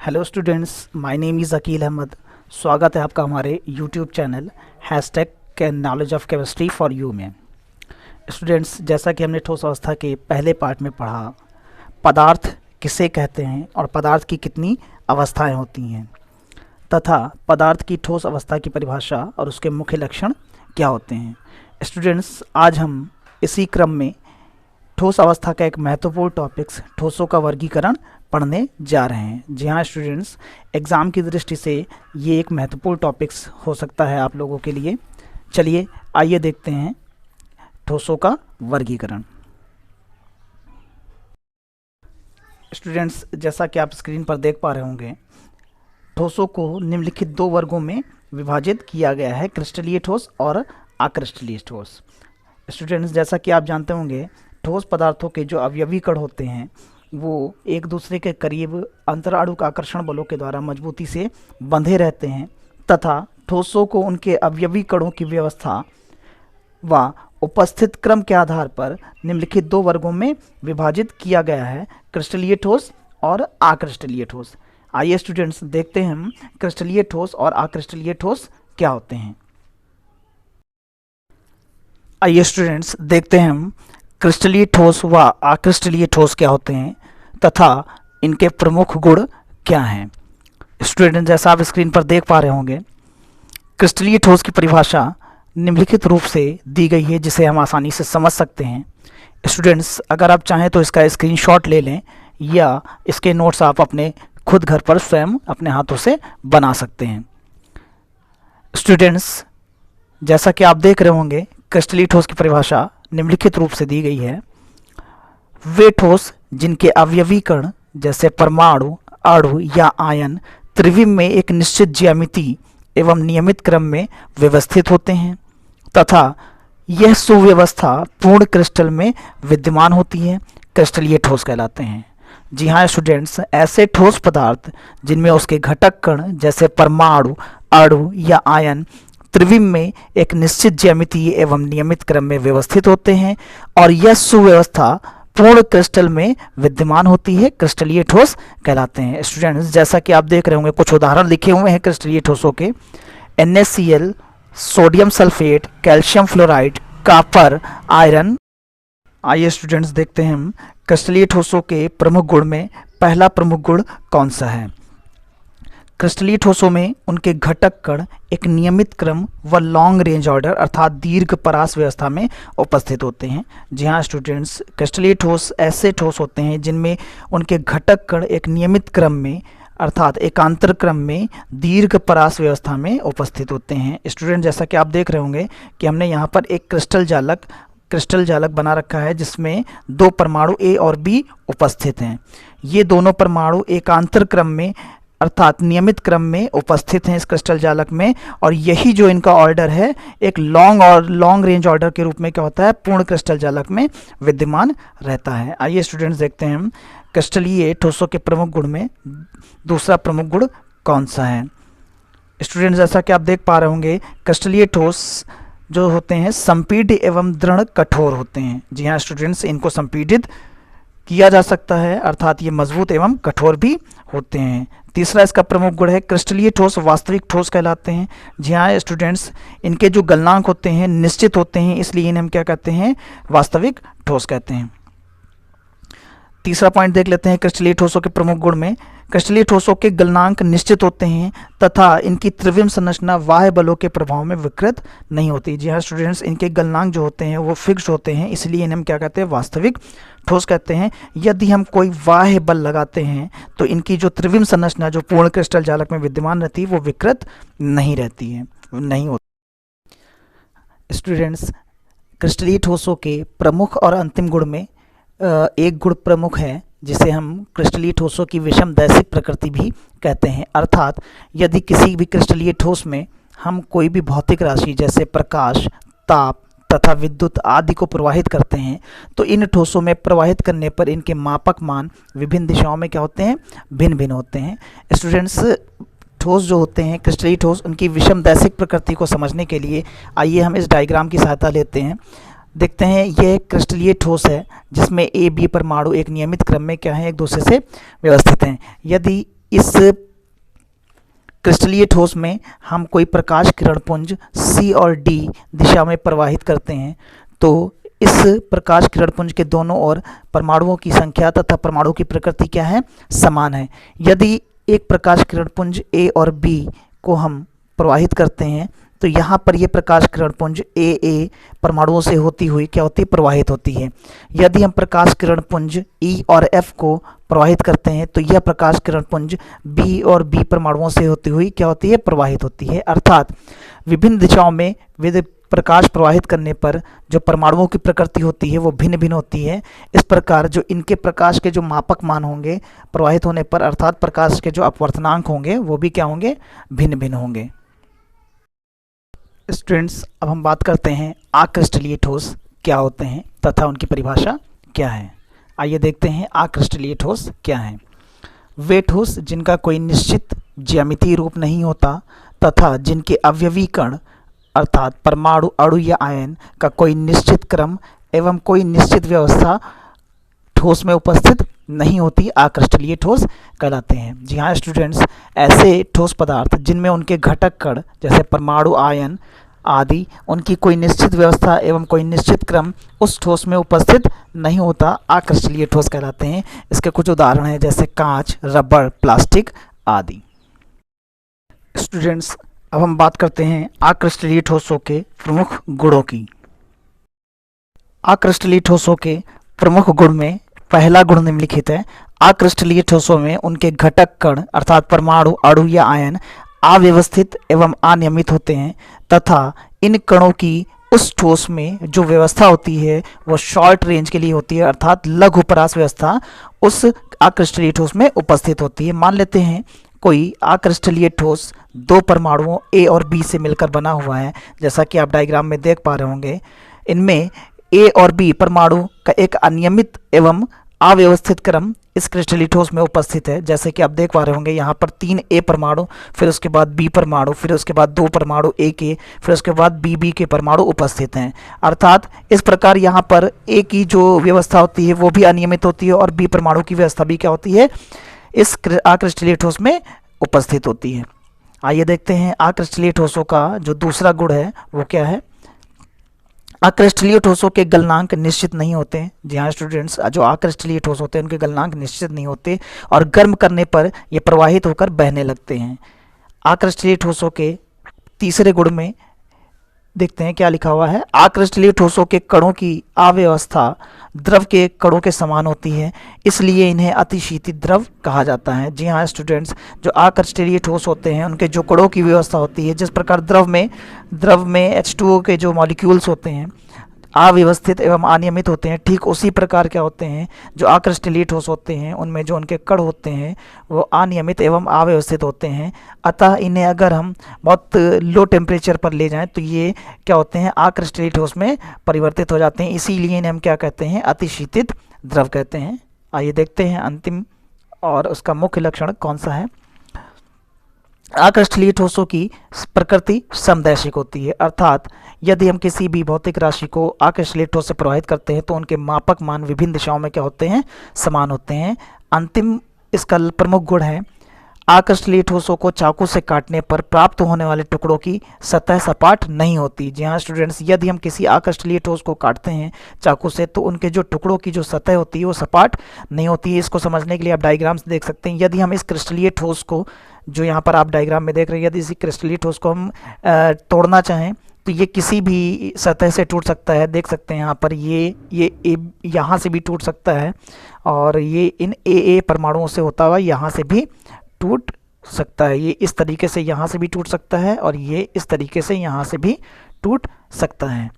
Hello students, my name is Akeel Ahmad. स्वागत है आपका हमारे YouTube channel hashtag knowledge of chemistry for you में। स्टूडेंट्स, जैसा कि हमने ठोस अवस्था के पहले पार्ट में पढ़ा, पदार्थ किसे कहते हैं और पदार्थ की कितनी अवस्थाएं होती हैं तथा पदार्थ की ठोस अवस्था की परिभाषा और उसके मुख्य लक्षण क्या होते हैं। स्टूडेंट्स, आज हम इसी क्रम में ठोस अवस्था का एक महत्वपूर्ण टॉपिक्स ठोसों का वर्गीकरण पढ़ने जा रहे हैं। जी हाँ स्टूडेंट्स, एग्ज़ाम की दृष्टि से ये एक महत्वपूर्ण टॉपिक्स हो सकता है आप लोगों के लिए। चलिए आइए देखते हैं ठोसों का वर्गीकरण। स्टूडेंट्स, जैसा कि आप स्क्रीन पर देख पा रहे होंगे, ठोसों को निम्नलिखित दो वर्गों में विभाजित किया गया है, क्रिस्टलीय ठोस और अक्रिस्टलीय ठोस। स्टूडेंट्स, जैसा कि आप जानते होंगे, ठोस पदार्थों के जो अवयवी कण होते हैं वो एक दूसरे के करीब अंतराणुक आकर्षण बलों के द्वारा मजबूती से बंधे रहते हैं तथा ठोसों को उनके अवयवी कणों की व्यवस्था व उपस्थित क्रम के आधार पर निम्नलिखित दो वर्गों में विभाजित किया गया है, क्रिस्टलीय ठोस और अक्रिस्टलीय ठोस। आइए स्टूडेंट्स देखते हैं हम क्रिस्टलीय ठोस और अक्रिस्टलीय ठोस क्या होते हैं। आइए स्टूडेंट्स देखते हैं हम क्रिस्टलीय ठोस व अक्रिस्टलीय ठोस क्या होते हैं तथा इनके प्रमुख गुण क्या हैं। स्टूडेंट, जैसा आप स्क्रीन पर देख पा रहे होंगे, क्रिस्टलीय ठोस की परिभाषा निम्नलिखित रूप से दी गई है जिसे हम आसानी से समझ सकते हैं। स्टूडेंट्स, अगर आप चाहें तो इसका स्क्रीनशॉट ले लें या इसके नोट्स आप अपने खुद घर पर स्वयं अपने हाथों से बना सकते हैं। स्टूडेंट्स, जैसा कि आप देख रहे होंगे, क्रिस्टलीय ठोस की परिभाषा निम्नलिखित रूप से दी गई है। वे ठोस जिनके अवयवी कण जैसे परमाणु, अणु या आयन त्रिविम में एक निश्चित ज्यामिति एवं नियमित क्रम में व्यवस्थित होते हैं तथा यह सुव्यवस्था पूर्ण क्रिस्टल में विद्यमान होती है, क्रिस्टलीय ठोस कहलाते हैं। जी हाँ स्टूडेंट्स, ऐसे ठोस पदार्थ जिनमें उसके घटक कण जैसे परमाणु, अणु या आयन त्रिविम में एक निश्चित ज्यामितीय एवं नियमित क्रम में व्यवस्थित होते हैं और यह सुव्यवस्था पूर्ण क्रिस्टल में विद्यमान होती है, क्रिस्टलीय ठोस कहलाते हैं। स्टूडेंट्स, जैसा कि आप देख रहे होंगे, कुछ उदाहरण लिखे हुए हैं क्रिस्टलीय ठोसों के। NaCl, sodium sulphate, calcium fluoride, copper, iron. आइए स्टूडेंट्स देखते हैं हम क्रिस्टलीय ठोसों के प्रमुख गुण में पहला प्रमुख गुण कौन सा है। क्रिस्टलीय ठोसों में उनके घटक कण एक नियमित क्रम व लॉन्ग रेंज ऑर्डर अर्थात दीर्घ परास व्यवस्था में उपस्थित होते हैं। जी हाँ स्टूडेंट्स, क्रिस्टलीय ठोस ऐसे ठोस होते हैं जिनमें उनके घटक कण एक नियमित क्रम में अर्थात एकांतर क्रम में दीर्घ परास व्यवस्था में उपस्थित होते हैं। स्टूडेंट, जैसा कि आप देख रहे होंगे कि हमने यहाँ पर एक क्रिस्टल जालक बना रखा है जिसमें दो परमाणु A और B उपस्थित हैं। ये दोनों परमाणु एकांतर क्रम में अर्थात नियमित क्रम में उपस्थित हैं इस क्रिस्टल जालक में, और यही जो इनका ऑर्डर है एक लॉन्ग रेंज ऑर्डर के रूप में क्या होता है, पूर्ण क्रिस्टल जालक में विद्यमान रहता है। आइए स्टूडेंट्स देखते हैं हम क्रिस्टलीय ठोसों के प्रमुख गुण में दूसरा प्रमुख गुण कौन सा है। स्टूडेंट्स, जैसा कि आप देख पा रहे होंगे, क्रिस्टलीय ठोस जो होते हैं संपीड्य एवं दृढ़ कठोर होते हैं। जी हाँ स्टूडेंट्स, इनको संपीडित किया जा सकता है अर्थात ये मजबूत एवं कठोर भी होते हैं। तीसरा इसका प्रमुख गुण है क्रिस्टलीय ठोस वास्तविक ठोस कहलाते हैं। जी हाँ स्टूडेंट्स, इनके जो गलनांक होते हैं निश्चित होते हैं, इसलिए इन्हें हम क्या कहते हैं, वास्तविक ठोस कहते हैं। तीसरा पॉइंट देख लेते हैं क्रिस्टलीय ठोसों के प्रमुख गुण में। क्रिस्टलीय ठोसों के गलनांक निश्चित होते हैं तथा इनकी त्रिविम संरचना बाह्य बलों के प्रभाव में विकृत नहीं होती। जी हाँ स्टूडेंट्स, इनके गलनांक जो होते हैं वो फिक्स्ड होते हैं, इसलिए इन्हें हम क्या कहते हैं, वास्तविक ठोस कहते हैं। यदि हम कोई बाह्य बल लगाते हैं तो इनकी जो त्रिविम संरचना जो पूर्ण क्रिस्टल जालक में विद्यमान रहती है वो विकृत नहीं रहती है, नहीं होती। स्टूडेंट्स, क्रिस्टलीय ठोसों के प्रमुख और अंतिम गुण में एक गुण प्रमुख है जिसे हम क्रिस्टलीय ठोसों की विषमदैशिक प्रकृति भी कहते हैं। अर्थात यदि किसी भी क्रिस्टलीय ठोस में हम कोई भी भौतिक राशि जैसे प्रकाश, ताप तथा विद्युत आदि को प्रवाहित करते हैं तो इन ठोसों में प्रवाहित करने पर इनके मापक मान विभिन्न दिशाओं में क्या होते हैं, भिन्न भिन्न होते हैं। स्टूडेंट्स, ठोस जो होते हैं क्रिस्टलीय ठोस, उनकी विषमदैशिक प्रकृति को समझने के लिए आइए हम इस डायग्राम की सहायता लेते हैं। देखते हैं, यह क्रिस्टलीय ठोस है जिसमें A, B परमाणु एक नियमित क्रम में क्या है, एक दूसरे से व्यवस्थित हैं। यदि इस क्रिस्टलीय ठोस में हम कोई प्रकाश किरण पुंज C और D दिशा में प्रवाहित करते हैं तो इस प्रकाश किरण पुंज के दोनों ओर परमाणुओं की संख्या तथा परमाणु की प्रकृति क्या है, समान है। यदि एक प्रकाश किरण पुंज A और B को हम प्रवाहित करते हैं तो यहाँ पर ये प्रकाश किरण पुंज A परमाणुओं से होती हुई क्या होती है, प्रवाहित होती है। यदि हम प्रकाश किरण पुंज E और F को प्रवाहित करते हैं तो यह प्रकाश किरण पुंज B और B परमाणुओं से होती हुई क्या होती है, प्रवाहित होती है। अर्थात विभिन्न दिशाओं में विद्युत प्रकाश प्रवाहित करने पर जो परमाणुओं की प्रकृति होती है वो भिन्न भिन्न होती है। इस प्रकार जो इनके प्रकाश के जो मापक मान होंगे प्रवाहित होने पर, अर्थात प्रकाश के जो अपवर्तनांक होंगे वो भी क्या होंगे, भिन्न भिन्न होंगे। स्टूडेंट्स, अब हम बात करते हैं अक्रिस्टलीय ठोस क्या होते हैं तथा उनकी परिभाषा क्या है। आइए देखते हैं अक्रिस्टलीय ठोस क्या है। वे ठोस जिनका कोई निश्चित ज्यामितीय रूप नहीं होता तथा जिनके अवयवी कण अर्थात परमाणु, अणु या आयन का कोई निश्चित क्रम एवं कोई निश्चित व्यवस्था ठोस में उपस्थित नहीं होती, अक्रिस्टलीय ठोस कहलाते हैं। जी हाँ स्टूडेंट्स, ऐसे ठोस पदार्थ जिनमें उनके घटक कण जैसे परमाणु, आयन आदि उनकी कोई निश्चित व्यवस्था एवं कोई निश्चित क्रम उस ठोस में उपस्थित नहीं होता, अक्रिस्टलीय ठोस कहलाते हैं। इसके कुछ उदाहरण हैं जैसे कांच, रबर, प्लास्टिक आदि। स्टूडेंट्स, अब हम बात करते हैं अक्रिस्टलीय ठोसों के प्रमुख गुणों की। अक्रिस्टलीय ठोसों के प्रमुख गुण में पहला गुण निम्नलिखित है। अक्रिस्टलीय ठोसों में उनके घटक कण अर्थात परमाणु, अणु या आयन अव्यवस्थित एवं अनियमित होते हैं तथा इन कणों की उस ठोस में जो व्यवस्था होती है वो शॉर्ट रेंज के लिए होती है, अर्थात लघु परास व्यवस्था उस अक्रिस्टलीय ठोस में उपस्थित होती है। मान लेते हैं कोई अक्रिस्टलीय ठोस दो परमाणुओं A और B से मिलकर बना हुआ है, जैसा कि आप डायग्राम में देख पा रहे होंगे। इनमें A और B परमाणु का एक अनियमित एवं अव्यवस्थित क्रम इस क्रिस्टलीय ठोस में उपस्थित है, जैसे कि आप देख पा रहे होंगे यहाँ पर 3 A परमाणु, फिर उसके बाद B परमाणु, फिर उसके बाद 2 परमाणु A के, फिर उसके बाद BB के परमाणु उपस्थित हैं। अर्थात इस प्रकार यहाँ पर A की जो व्यवस्था होती है वो भी अनियमित होती है और B परमाणु की व्यवस्था भी क्या होती है, इस अक्रिस्टलीय ठोस में उपस्थित होती है। आइए देखते हैं अक्रिस्टलीय ठोसों का जो दूसरा गुण है वो क्या है। अक्रिस्टलीय ठोसों के गलनांक निश्चित नहीं होते। जी हाँ स्टूडेंट्स, जो अक्रिस्टलीय ठोस होते हैं उनके गलनांक निश्चित नहीं होते और गर्म करने पर ये प्रवाहित होकर बहने लगते हैं। अक्रिस्टलीय ठोसों के तीसरे गुण में देखते हैं क्या लिखा हुआ है। अक्रिस्टलीय ठोसों के कणों की अव्यवस्था द्रव के कणों के समान होती है, इसलिए इन्हें अतिशीतित द्रव कहा जाता है। जी हाँ स्टूडेंट्स, जो अक्रिस्टलीय ठोस होते हैं उनके जो कणों की व्यवस्था होती है, जिस प्रकार द्रव में H2O के जो मॉलिक्यूल्स होते हैं अव्यवस्थित एवं अनियमित होते हैं, ठीक उसी प्रकार क्या होते हैं जो अक्रिस्टलीय ठोस होते हैं उनमें जो उनके कण होते हैं वो अनियमित एवं अव्यवस्थित होते हैं। अतः इन्हें अगर हम बहुत लो टेम्परेचर पर ले जाएं तो ये क्या होते हैं, अक्रिस्टलीय ठोस में परिवर्तित हो जाते हैं, इसीलिए इन्हें हम क्या कहते हैं, अतिशीतित द्रव कहते हैं। आइए देखते हैं अंतिम और उसका मुख्य लक्षण कौन सा है। अक्रिस्टलीय ठोसों की प्रकृति समदैशिक होती है, अर्थात यदि हम किसी भी भौतिक राशि को अक्रिस्टलीय ठोस से प्रवाहित करते हैं तो उनके मापक मान विभिन्न दिशाओं में क्या होते हैं, समान होते हैं। अंतिम इसका प्रमुख गुण है अक्रिस्टलीय ठोसों को चाकू से काटने पर प्राप्त होने वाले टुकड़ों की सतह सपाट नहीं होती। जी हाँ स्टूडेंट्स, यदि हम किसी अक्रिस्टलीय ठोस को काटते हैं चाकू से तो उनके जो टुकड़ों की जो सतह होती है वो सपाट नहीं होती है। इसको समझने के लिए आप डायग्राम से देख सकते हैं। यदि हम इस क्रिस्टलीय ठोस को, जो यहाँ पर आप डायग्राम में देख रहे हैं, यदि इसी क्रिस्टलीय ठोस को हम तोड़ना चाहें तो ये किसी भी सतह से टूट सकता है। देख सकते हैं यहाँ पर ये यहाँ से भी टूट सकता है और ये इन AA परमाणुओं से होता हुआ यहाँ से भी टूट सकता है। ये इस तरीके से यहाँ से भी टूट सकता है और ये इस तरीके से यहाँ से भी टूट सकता है।